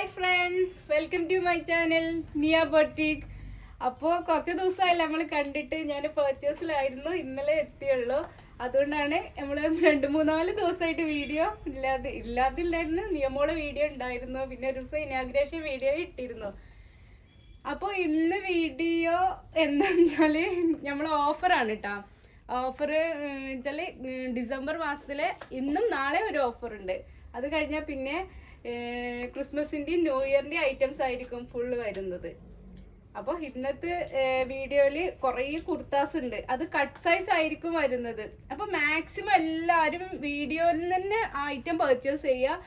Hi friends, welcome to my channel Niya boutique. അപ്പോൾ കുറച്ച് ദിവസമായില്ല നമ്മൾ കണ്ടിട്ട്. ഞാൻ പർച്ചേസിലായിരുന്നു, ഇന്നലെ എത്തിയുള്ളൂ. അതുകൊണ്ടാണ് നമ്മൾ 2-3-4 ദിവസമായിട്ട് വീഡിയോ ഇല്ലാതില്ലായിരുന്നു. നിയമോളെ വീഡിയോ ഉണ്ടായിരുന്നു, പിന്നെ ഒരു ദിവസം ഇനാഗ്രേഷൻ വീഡിയോ ഇട്ടിരുന്നു. അപ്പോൾ ഇന്ന് വീഡിയോ എന്താണെന്ന് വെച്ചാൽ നമ്മൾ ഓഫറാണ് കേട്ടോ. ഓഫർ വെച്ചാൽ ഡിസംബർ മാസത്തിലെ ഇന്നും നാളെ ഒരു ഓഫറുണ്ട്. അത് കഴിഞ്ഞാൽ പിന്നെ ക്രിസ്മസിൻ്റെയും ന്യൂ ഇയറിൻ്റെയും ഐറ്റംസ് ആയിരിക്കും ഫുള്ള് വരുന്നത്. അപ്പോൾ ഇന്നത്തെ വീഡിയോയിൽ കുറേ കുർത്താസ് ഉണ്ട്. അത് കട്ട് സൈസ് ആയിരിക്കും വരുന്നത്. അപ്പോൾ മാക്സിമം എല്ലാവരും വീഡിയോയിൽ തന്നെ ആ ഐറ്റം പർച്ചേസ് ചെയ്യുക.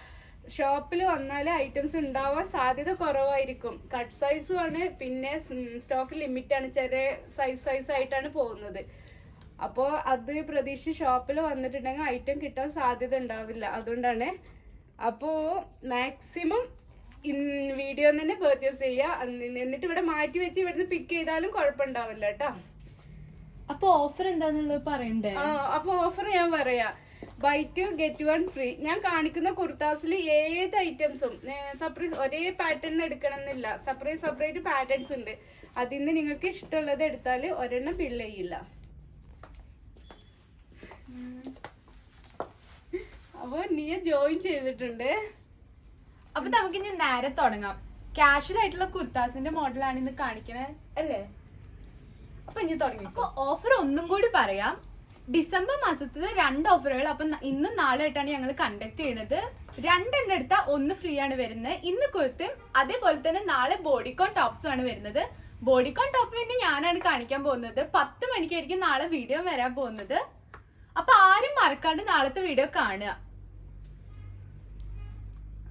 ഷോപ്പിൽ വന്നാൽ ഐറ്റംസ് ഉണ്ടാവാൻ സാധ്യത കുറവായിരിക്കും. കട്ട് സൈസുമാണ്, പിന്നെ സ്റ്റോക്ക് ലിമിറ്റാണ്, ചെറിയ സൈസ് ആയിട്ടാണ് പോകുന്നത്. അപ്പോൾ അത് പ്രതീക്ഷിച്ച് ഷോപ്പിൽ വന്നിട്ടുണ്ടെങ്കിൽ ഐറ്റം കിട്ടാൻ സാധ്യത ഉണ്ടാവില്ല. അതുകൊണ്ടാണ്. അപ്പോൾ മാക്സിമം വീഡിയോ തന്നെ പർച്ചേസ് ചെയ്യുക. എന്നിട്ട് ഇവിടെ മാറ്റി വെച്ച് ഇവിടുന്ന് പിക്ക് ചെയ്താലും കുഴപ്പമുണ്ടാവില്ല കേട്ടോ. അപ്പൊ ഓഫർ എന്താന്നുള്ളത് പറയണ്ടേ? അപ്പോൾ ഓഫർ ഞാൻ പറയാം. Buy 2 get 1 free. ഞാൻ കാണിക്കുന്ന കുർത്താസിൽ ഏത് ഐറ്റംസും സെപ്പറേറ്റ് ഒരേ പാറ്റേൺ എടുക്കണം എന്നില്ല. സെപ്പറേറ്റ് പാറ്റേൺസ് ഉണ്ട്. അതിൽ നിന്ന് നിങ്ങൾക്ക് ഇഷ്ടമുള്ളത് എടുത്താൽ ഒരെണ്ണം ബില്ല് ചെയ്യില്ല. അപ്പൊ നീ ജോയിൻ ചെയ്തിട്ടുണ്ട്. അപ്പൊ നമുക്ക് ഇനി നേരെ തുടങ്ങാം. കാഷ്വൽ ആയിട്ടുള്ള കുർത്താസിന്റെ മോഡലാണ് ഇന്ന് കാണിക്കണേ അല്ലേ? അപ്പൊ ഇനി തുടങ്ങി. അപ്പൊ ഓഫർ ഒന്നും കൂടി പറയാം. ഡിസംബർ മാസത്തില് 2 ഓഫറുകൾ. അപ്പൊ ഇന്നും നാളെ ആയിട്ടാണ് ഞങ്ങൾ കണ്ടക്ട് ചെയ്യുന്നത്. 2 എണ്ണം എടുത്താൽ 1 ഫ്രീ ആണ് വരുന്നത്. ഇന്ന് കുർത്തും അതേപോലെ തന്നെ നാളെ ബോഡിക്കോൺ ടോപ്സും ആണ് വരുന്നത്. ബോഡിക്കോൺ ടോപ്പ് പിന്നെ ഞാനാണ് കാണിക്കാൻ പോകുന്നത്. 10 മണിക്കായിരിക്കും നാളെ വീഡിയോ വരാൻ പോകുന്നത്. അപ്പൊ ആരും മറക്കാണ്ട് നാളത്തെ വീഡിയോ കാണുക.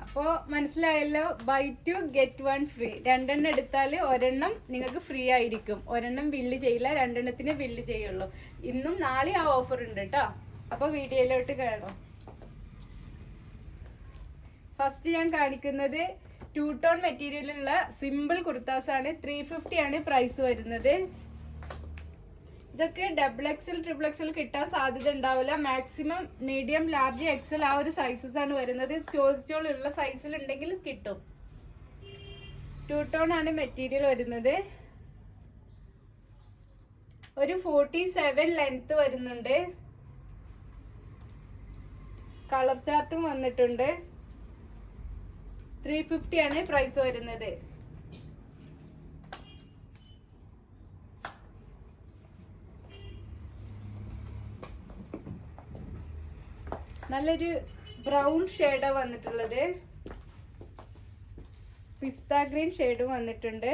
അപ്പോൾ മനസ്സിലായല്ലോ. By 2 get 1 free. 2 എണ്ണം എടുത്താൽ ഒരെണ്ണം നിങ്ങൾക്ക് ഫ്രീ ആയിരിക്കും. ഒരെണ്ണം ബില്ല് ചെയ്യില്ല, 2 എണ്ണത്തിന് ബില്ല് ചെയ്യുള്ളൂ. ഇന്നും നാളെ ആ ഓഫർ ഉണ്ട് കേട്ടോ. അപ്പോൾ വീഡിയോയിലോട്ട് കയറാം. ഫസ്റ്റ് ഞാൻ കാണിക്കുന്നത് 2 ടോൺ മെറ്റീരിയലുള്ള സിമ്പിൾ കുർത്താസാണ്. 350 ആണ് പ്രൈസ് വരുന്നത്. ഇതൊക്കെ XXL, XXL കിട്ടാൻ സാധ്യത ഉണ്ടാവില്ല. മാക്സിമം മീഡിയം, ലാർജ്, എക്സൽ ആ ഒരു സൈസസ് ആണ് വരുന്നത്. ചോദിച്ചോളുള്ള സൈസിൽ ഉണ്ടെങ്കിൽ കിട്ടും. 2 ടോൺ ആണ് മെറ്റീരിയൽ വരുന്നത്. ഒരു 47 ലെങ്ത് വരുന്നുണ്ട്. കളർ ചാർട്ടും വന്നിട്ടുണ്ട്. 350 ആണ് പ്രൈസ് വരുന്നത്. നല്ലൊരു ബ്രൗൺ ഷെയ്ഡാ വന്നിട്ടുള്ളത്. പിസ്ത ഗ്രീൻ ഷെയ്ഡും വന്നിട്ടുണ്ട്.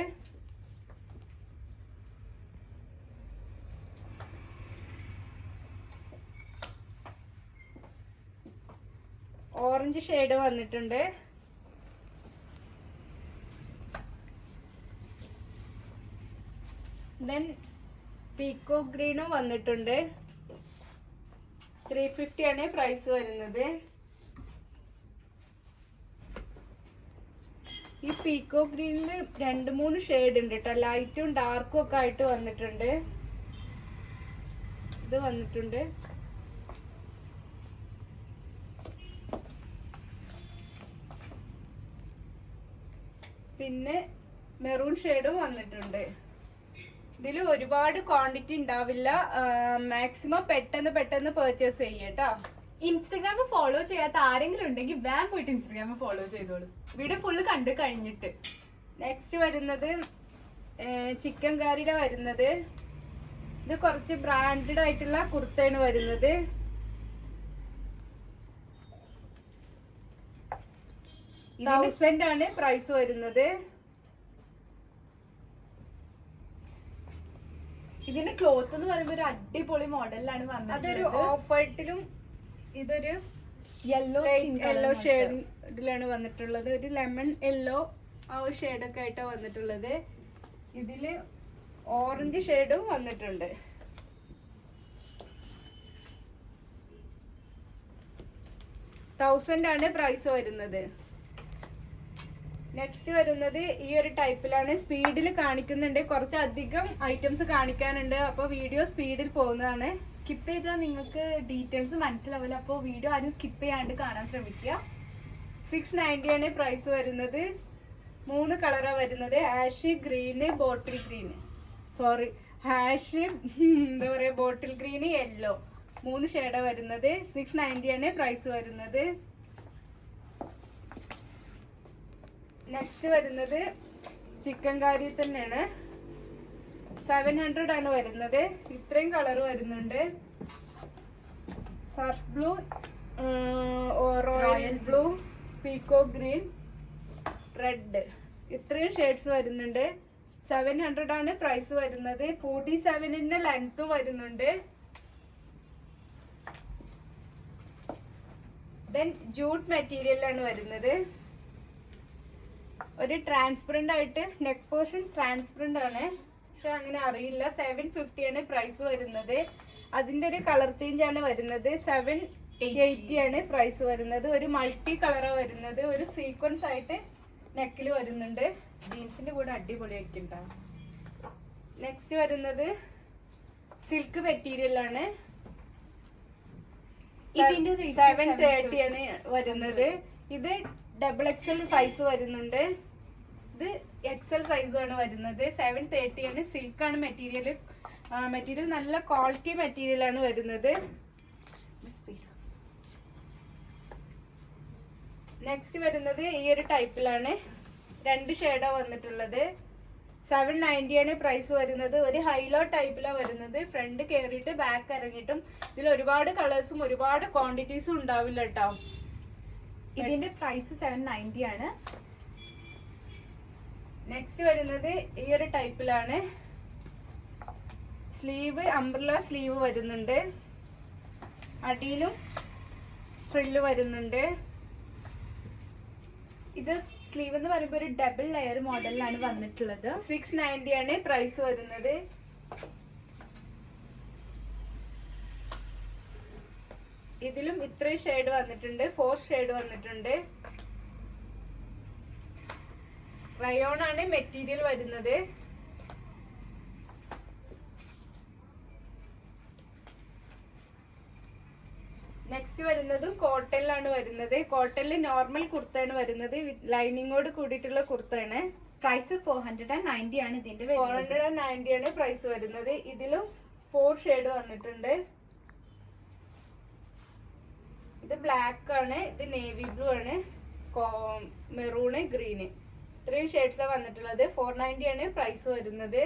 ഓറഞ്ച് ഷെയ്ഡ് വന്നിട്ടുണ്ട്. ദെൻ പീക്കോ ഗ്രീനും വന്നിട്ടുണ്ട്. 350 ആണ് പ്രൈസ് വരുന്നത്. ഈ പീക്കോ ഗ്രീനിൽ 2-3 ഷെയ്ഡ് ഉണ്ട് കേട്ടോ. ലൈറ്റും ഡാർക്കും ഒക്കെ ആയിട്ട് വന്നിട്ടുണ്ട്. ഇത് വന്നിട്ടുണ്ട്. പിന്നെ മെറൂൺ ഷെയ്ഡും വന്നിട്ടുണ്ട്. ഇതിൽ ഒരുപാട് ക്വാണ്ടിറ്റി ഉണ്ടാവില്ല. മാക്സിമം പെട്ടെന്ന് പർച്ചേസ് ചെയ്യട്ടോ. ഇൻസ്റ്റഗ്രാമിൽ ഫോളോ ചെയ്യാത്ത ആരെങ്കിലും ഉണ്ടെങ്കിൽ വേഗം പോയിട്ട് ഇൻസ്റ്റഗ്രാമിൽ ഫോളോ ചെയ്തോളൂ. വീഡിയോ ഫുള്ള് കണ്ടു കഴിഞ്ഞിട്ട്. നെക്സ്റ്റ് വരുന്നത് ചിക്കൻ കറിയുടെ വരുന്നത്. ഇത് കുറച്ച് ബ്രാൻഡഡ് ആയിട്ടുള്ള കുർത്തയാണ് വരുന്നത്. $1000 ആണ് പ്രൈസ് വരുന്നത്. ഇതിന്റെ ക്ലോത്ത് എന്ന് പറയുമ്പോൾ ഒരു അടിപൊളി മോഡലിലാണ് വന്നത്. അതൊരു ഓഫ് വൈറ്റിലും ഇതൊരു യെല്ലോ ഷെയ്ഡിലാണ് വന്നിട്ടുള്ളത്. ഒരു ലെമൺ യെല്ലോ ആ ഒരു ഷെയ്ഡൊക്കെ ആയിട്ടാണ് വന്നിട്ടുള്ളത്. ഇതില് ഓറഞ്ച് ഷെയ്ഡും വന്നിട്ടുണ്ട്. $1000 ആണ് പ്രൈസ് വരുന്നത്. നെക്സ്റ്റ് വരുന്നത് ഈ ഒരു ടൈപ്പിലാണ്. സ്പീഡിൽ കാണിക്കുന്നുണ്ട്. കുറച്ചധികം ഐറ്റംസ് കാണിക്കാനുണ്ട്. അപ്പോൾ വീഡിയോ സ്പീഡിൽ പോകുന്നതാണ്. സ്കിപ്പ് ചെയ്താൽ നിങ്ങൾക്ക് ഡീറ്റെയിൽസ് മനസ്സിലാവില്ല. അപ്പോൾ വീഡിയോ ആരും സ്കിപ്പ് ചെയ്യാണ്ട് കാണാൻ ശ്രമിക്കുക. 690 ആണ് പ്രൈസ് വരുന്നത്. 3 കളറാണ് വരുന്നത്. ആഷ് ഗ്രീന്, ബോട്ടിൽ ഗ്രീന്, സോറി ആഷ് എന്താ പറയുക, ബോട്ടിൽ ഗ്രീന്, യെല്ലോ, 3 ഷെയ്ഡാണ് വരുന്നത്. 690 ആണ് പ്രൈസ് വരുന്നത്. നെക്സ്റ്റ് വരുന്നത് ചിക്കൻ കാരി തന്നെയാണ്. 700 ആണ് വരുന്നത്. ഇത്രയും കളർ വരുന്നുണ്ട്. Surf blue, royal blue, പീക്കോ green, red, ഇത്രയും ഷെയ്ഡ്സ് വരുന്നുണ്ട്. 700 ആണ് പ്രൈസ് വരുന്നത്. 47ന്റെ ലെങ്ത്തും വരുന്നുണ്ട്. ദെൻ ജൂട്ട് മെറ്റീരിയലാണ് വരുന്നത്. ഒരു ട്രാൻസ്പെറന്റ് ആയിട്ട് നെക്ക് പോർഷൻ ട്രാൻസ്പെറന്റ് ആണ്, പക്ഷെ അങ്ങനെ അറിയില്ല. 750 ആണ് പ്രൈസ് വരുന്നത്. അതിന്റെ ഒരു കളർ ചേഞ്ച് ആണ് വരുന്നത്. 780 ആണ് പ്രൈസ് വരുന്നത്. ഒരു മൾട്ടി കളറാണ് വരുന്നത്. ഒരു സീക്വൻസ് ആയിട്ട് നെക്കിൽ വരുന്നുണ്ട്. ജീൻസിന്റെ കൂടെ അടിപൊളിയായിരിക്കും. നെക്സ്റ്റ് വരുന്നത് സിൽക്ക് മെറ്റീരിയൽ ആണ്. ഇതിന്റെ rate 730 ആണ് വരുന്നത്. ഇത് XXL സൈസ് വരുന്നുണ്ട്. ഇത് XL സൈസും ആണ് വരുന്നത്. 730 ആണ്. സിൽക്കാണ് മെറ്റീരിയൽ. മെറ്റീരിയൽ നല്ല ക്വാളിറ്റി മെറ്റീരിയൽ ആണ് വരുന്നത്. നെക്സ്റ്റ് വരുന്നത് ഈ ഒരു ടൈപ്പിലാണ്. 2 ഷെയ്ഡാണ് വന്നിട്ടുള്ളത്. 790 ആണ് പ്രൈസ് വരുന്നത്. ഒരു ഹൈലോ ടൈപ്പിലാണ് വരുന്നത്. ഫ്രണ്ട് കയറിയിട്ട് ബാക്ക് ഇറങ്ങിയിട്ടും. ഇതിൽ ഒരുപാട് കളേഴ്സും ഒരുപാട് ക്വാണ്ടിറ്റീസും ഉണ്ടാവില്ല കേട്ടോ. ഇതിന്റെ പ്രൈസ് 790 ആണ്. നെക്സ്റ്റ് വരുന്നത് ഈ ഒരു ടൈപ്പിലാണ്. സ്ലീവ് അംബ്രല്ല സ്ലീവ് വരുന്നുണ്ട്. അടിയിലും ഫ്രില്ല് വരുന്നുണ്ട്. ഇത് സ്ലീവ് എന്ന് പറയുമ്പോൾ ഒരു ഡബിൾ ലെയർ മോഡലിലാണ് വന്നിട്ടുള്ളത്. 690 ആണ് പ്രൈസ് വരുന്നത്. ഇതിലും ഇത്രയും ഷെയ്ഡ് വന്നിട്ടുണ്ട്. 4 ഷെയ്ഡ് വന്നിട്ടുണ്ട്. റയോൺ ആണ് മെറ്റീരിയൽ വരുന്നത്. നെക്സ്റ്റ് വരുന്നതും കോട്ടണിലാണ് വരുന്നത്. കോട്ടണിൽ നോർമൽ കുർത്തയാണ് വരുന്നത്. ലൈനിങ്ങോട് കൂടിയിട്ടുള്ള കുർത്തയാണ്. പ്രൈസ് 490 ആണ് ഇതിന്റെ. 490 ആണ് പ്രൈസ് വരുന്നത്. ഇതിലും 4 ഷെയ്ഡ് വന്നിട്ടുണ്ട്. ഇത് ബ്ലാക്ക് ആണ്, ഇത് നേവി ബ്ലൂ ആണ്, മെറൂണ്, ഗ്രീന്, ഇത്രയും ഷെയ്ഡ്സാണ് വന്നിട്ടുള്ളത്. 490 ആണ് പ്രൈസ് വരുന്നത്.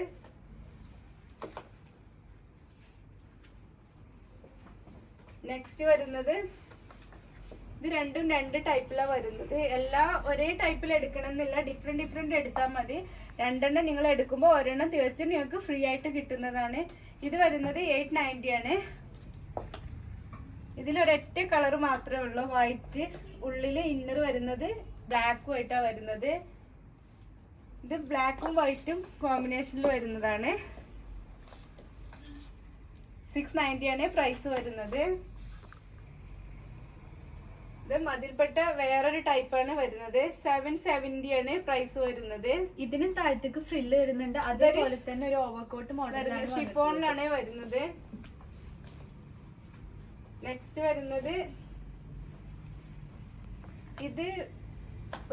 നെക്സ്റ്റ് വരുന്നത് ഇത് രണ്ടും 2 ടൈപ്പിലാണ് വരുന്നത്. എല്ലാം ഒരേ ടൈപ്പിൽ എടുക്കണം എന്നില്ല, ഡിഫറെന്റ് എടുത്താൽ മതി. 2 എണ്ണം നിങ്ങൾ എടുക്കുമ്പോൾ ഒരെണ്ണം തീർച്ചയായും നിങ്ങൾക്ക് ഫ്രീ ആയിട്ട് കിട്ടുന്നതാണ്. ഇത് വരുന്നത് 890 ആണ്. ഇതിലൊരൊറ്റ കളർ മാത്രമേ ഉള്ളൂ, വൈറ്റ്. ഉള്ളിൽ ഇന്നർ വരുന്നത് ബ്ലാക്കും ആയിട്ടാണ് വരുന്നത്. ഇത് ബ്ലാക്കും വൈറ്റും കോമ്പിനേഷനിൽ വരുന്നതാണ്. 690 ആണ് പ്രൈസ് വരുന്നത്. ഇത് മതിൽപ്പെട്ട വേറൊരു ടൈപ്പാണ് വരുന്നത്. 770 ആണ് പ്രൈസ് വരുന്നത്. ഇതിനും താഴത്തേക്ക് ഫ്രില്ല് വരുന്നുണ്ട്. അതേപോലെ തന്നെ ഒരു ഓവർകോട്ട് മോഡൽ ഷിഫോണിലാണ് വരുന്നത്. നെക്സ്റ്റ് വരുന്നത് ഇത്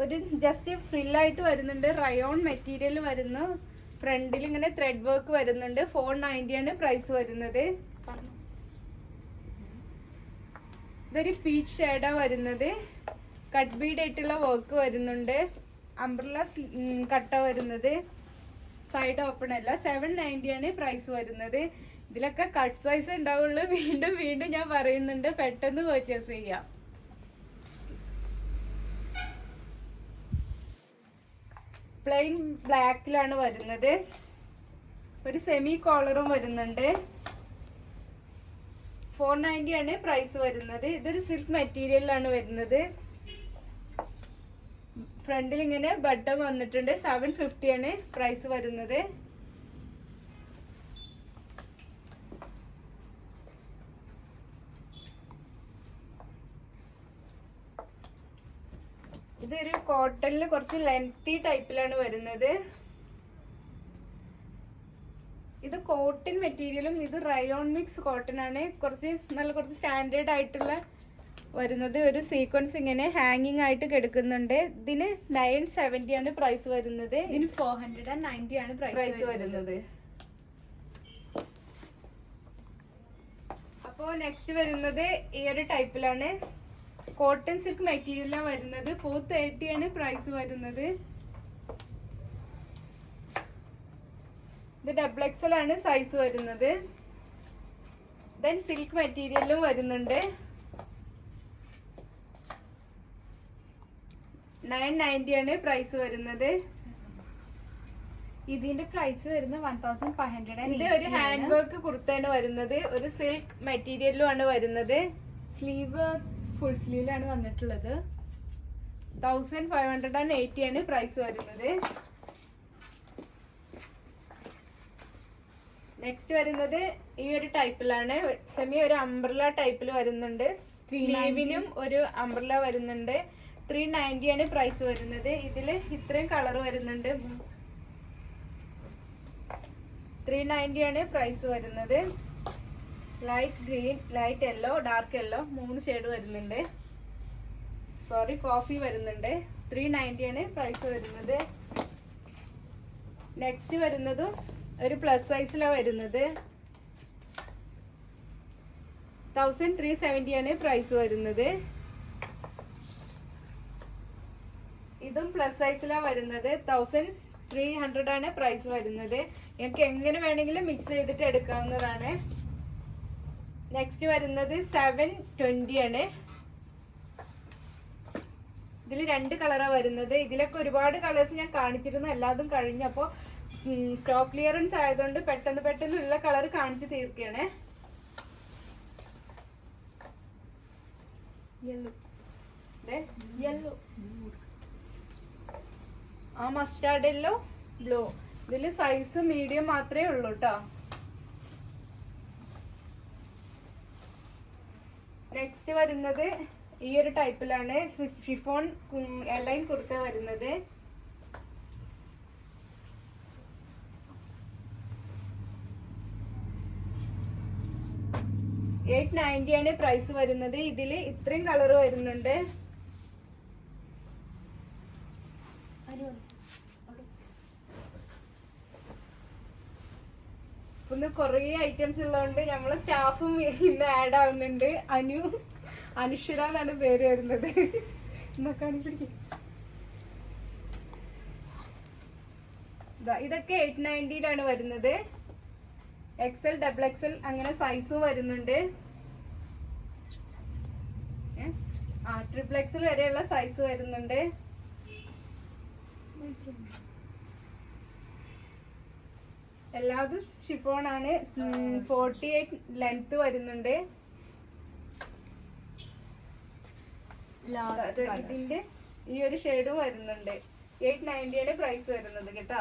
ഒരു ജസ്റ്റ് ഫ്രില്ലായിട്ട് വരുന്നുണ്ട്. റയോൺ മെറ്റീരിയൽ വരുന്നു. ഫ്രണ്ടിൽ ഇങ്ങനെ ത്രെഡ് വർക്ക് വരുന്നുണ്ട്. 490 ആണ് പ്രൈസ് വരുന്നത്. ഇതൊരു പീച്ച് ഷെയ്ഡാണ് വരുന്നത്. കട്ട് ബീഡ് ആയിട്ടുള്ള വർക്ക് വരുന്നുണ്ട്. അംബ്രല്ല കട്ട വരുന്നത്. സൈഡ് ഓപ്പൺ അല്ല. 790 ആണ് പ്രൈസ് വരുന്നത്. ഇതിലൊക്കെ കട്ട് സൈസ് ഉണ്ടാവുള്ളൂ. വീണ്ടും വീണ്ടും ഞാൻ പറയുന്നുണ്ട്, പെട്ടെന്ന് പർച്ചേസ് ചെയ്യാം. പ്ലെയിൻ ബ്ലാക്കിലാണ് വരുന്നത്. ഒരു സെമി കോളറും വരുന്നുണ്ട്. 490 ആണ് പ്രൈസ് വരുന്നത്. ഇതൊരു സിൽക്ക് മെറ്റീരിയലാണ് വരുന്നത്. ഫ്രണ്ടിൽ ഇങ്ങനെ ബട്ടൺ വന്നിട്ടുണ്ട്. 750 ആണ് പ്രൈസ് വരുന്നത്. ഇതൊരു കോട്ടണിൽ കുറച്ച് ലെങ്തി ടൈപ്പിലാണ് വരുന്നത്. ഇത് കോട്ടൺ മെറ്റീരിയലും ഇത് റയോൺ മിക്സ് കോട്ടൺ ആണ്. കുറച്ച് സ്റ്റാൻഡേർഡ് ആയിട്ടുള്ള വരുന്നത് ഒരു സീക്വൻസ് ഇങ്ങനെ ഹാങ്ങിങ് ആയിട്ട് കിടക്കുന്നുണ്ട്. ഇതിന് 970 ആണ് പ്രൈസ് വരുന്നത്. ഇതിന് 490 ആണ് പ്രൈസ് വരുന്നത്. അപ്പോൾ നെക്സ്റ്റ് വരുന്നത് ഈ ഒരു ടൈപ്പിലാണ്. കോട്ടൺ സിൽക്ക് മെറ്റീരിയലാണ് വരുന്നത്. 430 ആണ് പ്രൈസ് വരുന്നത്. ഇത് XXL ആണ് സൈസ് വരുന്നത്. ദെൻ സിൽക്ക് മെറ്റീരിയലും വരുന്നുണ്ട്. 990 ആണ് പ്രൈസ് വരുന്നത്. ഇതിന്റെ പ്രൈസ് വരുന്നത് 1500. ഇത് ഒരു ഹാൻഡ് വർക്ക് കുർത്തയാണ് വരുന്നത്. ഒരു സിൽക്ക് മെറ്റീരിയലും ആണ് വരുന്നത്. സ്ലീവ് ഫുൾ സ്ലീവിലാണ് വന്നിട്ടുള്ളത്. 1580 ആണ് പ്രൈസ് വരുന്നത്. നെക്സ്റ്റ് വരുന്നത് ഈ ഒരു ടൈപ്പിലാണ്. സെമി ഒരു അംബ്രല ടൈപ്പിൽ വരുന്നുണ്ട്. സ്ലീവിനും ഒരു അംബ്രല വരുന്നുണ്ട്. 390 ആണ് പ്രൈസ് വരുന്നത്. ഇതില് ഇത്രയും കളർ വരുന്നുണ്ട്. 390 ആണ് പ്രൈസ് വരുന്നത്. Light green, light yellow, dark yellow 3 shade വരുന്നുണ്ട്. സോറി, കോഫി വരുന്നുണ്ട്. 390 ആണ് പ്രൈസ് വരുന്നത്. നെക്സ്റ്റ് വരുന്നതും ഒരു പ്ലസ് സൈസിലാണ് വരുന്നത്. 1370 ആണ് പ്രൈസ് വരുന്നത്. ഇതും പ്ലസ് സൈസിലാണ് വരുന്നത്. 1300 ആണ് പ്രൈസ് വരുന്നത്. നിങ്ങൾക്ക് എങ്ങനെ വേണമെങ്കിലും മിക്സ് ചെയ്തിട്ട് എടുക്കാവുന്നതാണ്. നെക്സ്റ്റ് വരുന്നത് 720 ആണ്. ഇതിൽ 2 കളറാണ് വരുന്നത്. ഇതിലൊക്കെ ഒരുപാട് കളേഴ്സ് ഞാൻ കാണിച്ചിരുന്നു, എല്ലാതും കഴിഞ്ഞപ്പോൾ സ്റ്റോക്ക് ക്ലിയറൻസ് ആയതുകൊണ്ട് പെട്ടെന്നുള്ള കളർ കാണിച്ച് തീർക്കുകയാണ്. യെല്ലോ, ആ മസ്റ്റാർഡ് യെല്ലോ, ബ്ലൂ. ഇതിൽ സൈസ് മീഡിയം മാത്രമേ ഉള്ളൂ കേട്ടോ. നെക്സ്റ്റ് വരുന്നത് ഈ ഒരു ടൈപ്പിലാണ്. ഷിഫോൺ എലൈൻ കുർത്ത വരുന്നത്. $890 ആണ് പ്രൈസ് വരുന്നത്. ഇതിൽ ഇത്രയും കളർ വരുന്നുണ്ട്. ഇന്ന് കുറേ ഐറ്റംസ് ഉള്ളതുകൊണ്ട് നമ്മളെ സ്റ്റാഫും ഇന്ന് ആഡ് ആവുന്നുണ്ട്. അനുശ്വര എന്നാണ് പേര് വരുന്നത്. ഇതൊക്കെ 890 വരുന്നത്. XL, XXL അങ്ങനെ സൈസും വരുന്നുണ്ട്. XXL വരെയുള്ള സൈസ് വരുന്നുണ്ട്. എല്ലാതും ഷിഫോൺ ആണ്. 48 ലെങ്ത് വരുന്നുണ്ട്. ഇതിന്റെ ഈ ഒരു ഷെയ്ഡും വരുന്നുണ്ട്. 890 ആണ് പ്രൈസ് വരുന്നത് കേട്ടോ.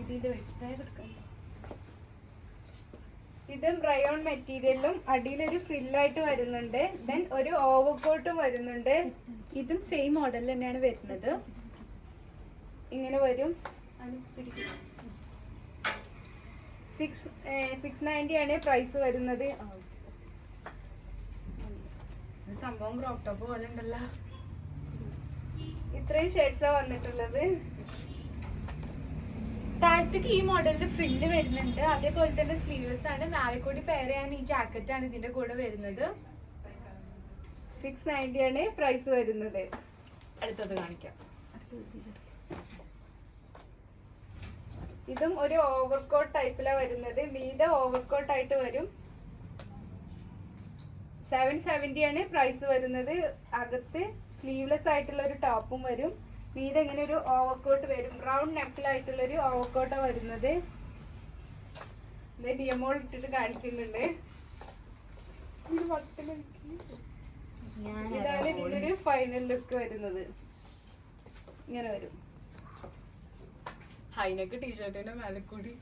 ഇതിന്റെ ഇതും റയോൺ മെറ്റീരിയലും അടിയിലൊരു ഫ്രില്ലായിട്ട് വരുന്നുണ്ട്. ദെൻ ഒരു ഓവർകോട്ടും വരുന്നുണ്ട്. ഇതും സെയിം മോഡൽ തന്നെയാണ് വരുന്നത്. ഇങ്ങനെ വരും. 690 ആണ് പ്രൈസ് വരുന്നത്. സംഭവം ക്രോപ്പ് ടോപ്പ് പോലെ ഉണ്ടല്ലോ. ഇത്രയും ഷെയ്ഡ്സാണ് വന്നിട്ടുള്ളത്. താഴത്തേക്ക് ഈ മോഡലിൽ ഫ്രില്ല് വരുന്നുണ്ട്. അതേപോലെ തന്നെ സ്ലീവ്ലെസ് ആണ്. മേലെക്കൂടി പെയർ ചെയ്യാൻ ഈ ജാക്കറ്റ് ആണ് ഇതിന്റെ കൂടെ വരുന്നത്. 690 ആണ് പ്രൈസ് വരുന്നത്. അടുത്തത് കാണിക്കാം. ഇതും ഒരു ഓവർകോട്ട് ടൈപ്പിലാണ് വരുന്നത്. മീതെ ഓവർകോട്ട് ആയിട്ട് വരും. 770 ആണ് പ്രൈസ് വരുന്നത്. അകത്ത് സ്ലീവ്ലെസ് ആയിട്ടുള്ള ഒരു ടോപ്പും വരും. മീതെ ഇങ്ങനെ ഒരു ഓവർകോട്ട് വരും. റൗണ്ട് നെക്കിലായിട്ടുള്ള ഒരു ഓവർകോട്ടാണ് വരുന്നത്. ഡിയമോൾ ഇട്ടിട്ട് കാണിക്കുന്നുണ്ട്. ഇതാണ് ഇതിന്റെ ഒരു ഫൈനൽ ലുക്ക് വരുന്നത്. ഇങ്ങനെ വരും. ഹൈനെക്ക് ടീഷർട്ടിന്റെ മേലെക്കൂടി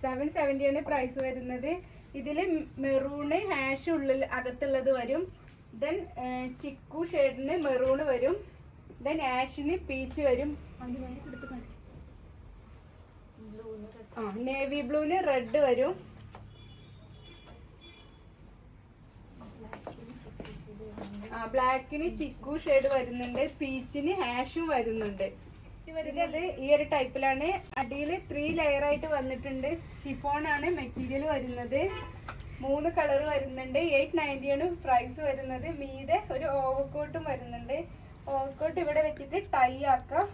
770 ആണ് പ്രൈസ് വരുന്നത്. ഇതില് മെറൂണ് ഹാഷ് ഉള്ളിൽ അകത്തുള്ളത് വരും. ദെൻ ചിക്കു ഷെയ്ഡിന് മെറൂണ് വരും. ദെൻ ആഷിന് പീച്ച് വരും. നേവി ബ്ലൂന് റെഡ് വരും. ബ്ലാക്കിന് ചിക്കു ഷെയ്ഡ് വരുന്നുണ്ട്, പീച്ചിന് ഹാഷും വരുന്നുണ്ട്. വരുന്നത് ഈ ഒരു ടൈപ്പിലാണ്. അടിയിൽ 3 ലെയർ ആയിട്ട് വന്നിട്ടുണ്ട്. ഷിഫോൺ ആണ് മെറ്റീരിയൽ വരുന്നത്. 3 കളർ വരുന്നുണ്ട്. 890 ആണ് പ്രൈസ് വരുന്നത്. മീതെ ഒരു ഓവർകോട്ടും വരുന്നുണ്ട്. ഓവർകോട്ട് ഇവിടെ വെച്ചിട്ട് ടൈ ആക്കാം.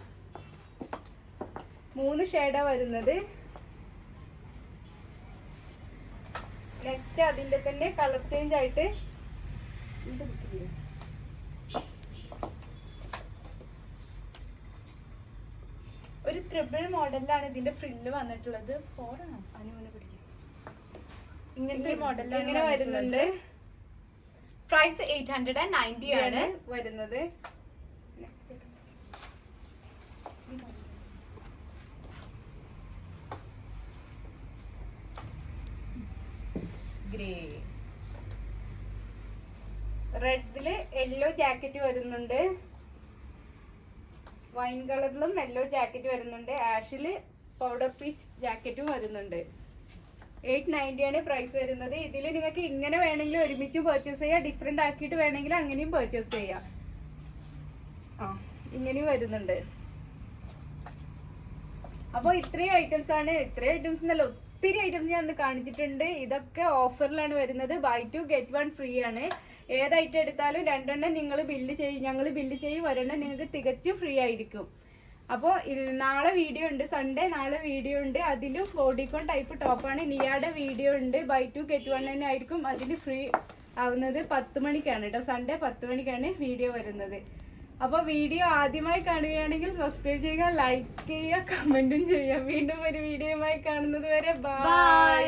3 ഷെയ്ഡാ വരുന്നത്. നെക്സ്റ്റ് അതിന്റെ തന്നെ കളർ ചേഞ്ച് ആയിട്ട് ഒരു ത്രിബിൾ മോഡലിലാണ് ഇതിന്റെ ഫ്രില്ല് വന്നിട്ടുള്ളത്. 4 ആണോ? ഇങ്ങനത്തെ ഒരു മോഡലിലാണ് ഇങ്ങനെ വരുന്നുണ്ട്. പ്രൈസ് 890 ആണ് വരുന്നത്. ഗ്രേ റെഡില് യെല്ലോ ജാക്കറ്റ് വരുന്നുണ്ട്. വൈൻ കളറിലും യെല്ലോ ജാക്കറ്റ് വരുന്നുണ്ട്. ആഷില് പൗഡർ പീച്ച് ജാക്കറ്റും വരുന്നുണ്ട്. 890 ആണ് പ്രൈസ് വരുന്നത്. ഇതിൽ നിങ്ങൾക്ക് ഇങ്ങനെ വേണമെങ്കിൽ ഒരുമിച്ച് പർച്ചേസ് ചെയ്യാം, ഡിഫറെന്റ് ആക്കിയിട്ട് വേണമെങ്കിൽ അങ്ങനെയും പർച്ചേസ് ചെയ്യാം. ഇങ്ങനെയും വരുന്നുണ്ട്. അപ്പോൾ ഇത്രയും ഐറ്റംസ് ആണ്. ഇത്രയും ഐറ്റംസ് എന്നല്ല, ഒത്തിരി ഐറ്റംസ് ഞാൻ ഇന്ന് കാണിച്ചിട്ടുണ്ട്. ഇതൊക്കെ ഓഫറിലാണ് വരുന്നത്. ബൈ 2 ഗെറ്റ് 1 ഫ്രീ ആണ്. ഏത് ഐറ്റം എടുത്താലും 2 എണ്ണം നിങ്ങൾ ബില്ല് ചെയ്യും, ഞങ്ങൾ ബില്ല് ചെയ്യും. 1 എണ്ണം നിങ്ങൾക്ക് തികച്ചും ഫ്രീ ആയിരിക്കും. അപ്പോൾ നാളെ വീഡിയോ ഉണ്ട്, സൺഡേ നാളെ വീഡിയോ ഉണ്ട്. അതിലും ബോഡിക്കോൺ ടൈപ്പ് ടോപ്പാണ്. നിയാടെ വീഡിയോ ഉണ്ട്. ബൈ 2 ഗെറ്റ് 1 തന്നെ ആയിരിക്കും. അതിൽ ഫ്രീ ആവുന്നത് 10 മണിക്കാണ് കേട്ടോ. സൺഡേ 10 മണിക്കാണ് വീഡിയോ വരുന്നത്. അപ്പോൾ വീഡിയോ ആദ്യമായി കാണുകയാണെങ്കിൽ സബ്സ്ക്രൈബ് ചെയ്യുക, ലൈക്ക് ചെയ്യുക, കമൻറ്റും ചെയ്യുക. വീണ്ടും ഒരു വീഡിയോയുമായി കാണുന്നത് വരെ ബൈ.